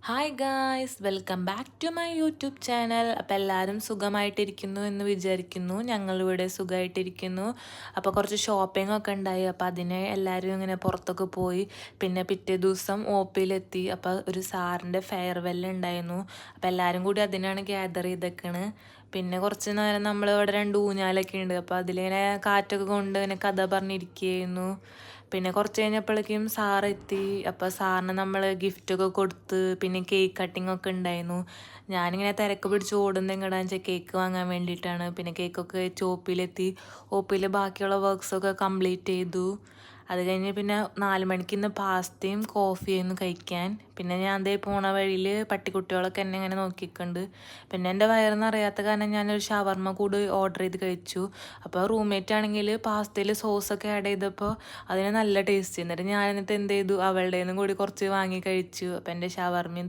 Hi guys, welcome back to my YouTube channel. അപ്പോൾ എല്ലാവരും സുഖമായിട്ടിരിക്കുന്നു എന്ന് വിചാരിക്കുന്നു. ഞങ്ങളിവിടെ സുഖമായിട്ടിരിക്കുന്നു. അപ്പോൾ കുറച്ച് ഷോപ്പിംഗ് ഒക്കെ ഉണ്ടായി. അപ്പോൾ അതിനെ എല്ലാവരും ഇങ്ങനെ പുറത്തൊക്കെ പോയി. പിന്നെ പിറ്റേ ദിവസം OP-യിലെത്തി. അപ്പോൾ ഒരു സാറിൻ്റെ ഫെയർവെൽ ഉണ്ടായിരുന്നു. അപ്പോൾ എല്ലാവരും കൂടി അതിനാണ് ഗ്യാദർ ചെയ്തേക്കണ്. പിന്നെ കുറച്ച് നേരം നമ്മൾ ഇവിടെ 2 ഊഞ്ഞാലൊക്കെ ഉണ്ട്. അപ്പോൾ അതിലിങ്ങനെ കാറ്റൊക്കെ കൊണ്ട് ഇങ്ങനെ കഥ പറഞ്ഞിരിക്കുകയായിരുന്നു. പിന്നെ കുറച്ച് കഴിഞ്ഞപ്പോഴേക്കും സാറെത്തി. അപ്പോൾ സാറിന് നമ്മൾ ഗിഫ്റ്റൊക്കെ കൊടുത്ത് പിന്നെ കേക്ക് കട്ടിംഗ് ഒക്കെ ഉണ്ടായിരുന്നു. ഞാനിങ്ങനെ തിരക്ക് പിടിച്ച് ഓടുന്ന എങ്ങടാന്ന് വെച്ചാൽ കേക്ക് വാങ്ങാൻ വേണ്ടിയിട്ടാണ്. പിന്നെ കേക്കൊക്കെ വെച്ച് OP-യിലെത്തി. OP-യിൽ ബാക്കിയുള്ള വർക്ക്സൊക്കെ കംപ്ലീറ്റ് ചെയ്തു. അത് കഴിഞ്ഞ് പിന്നെ 4 മണിക്ക് ഇന്ന് പാസ്തയും കോഫിയായിരുന്നു കഴിക്കാൻ. പിന്നെ ഞാൻ ദേ പോണ വഴിയിൽ പട്ടിക്കുട്ടികളൊക്കെ എന്നെ ഇങ്ങനെ നോക്കിയിട്ടുണ്ട്. പിന്നെ എൻ്റെ വയറൊന്നും അറിയാത്ത കാരണം ഞാനൊരു ഷവർമ്മ കൂടി ഓർഡർ ചെയ്ത് കഴിച്ചു. അപ്പോൾ റൂംമേറ്റ് ആണെങ്കിൽ പാസ്തയിൽ സോസൊക്കെ ആഡ് ചെയ്തപ്പോൾ അതിന് നല്ല ടേസ്റ്റ്. എന്നിട്ട് ഞാൻ എന്ത് ചെയ്തു, അവളുടെ നിന്നും കൂടി കുറച്ച് വാങ്ങി കഴിച്ചു. അപ്പോൾ എൻ്റെ ഷവർമ്മയും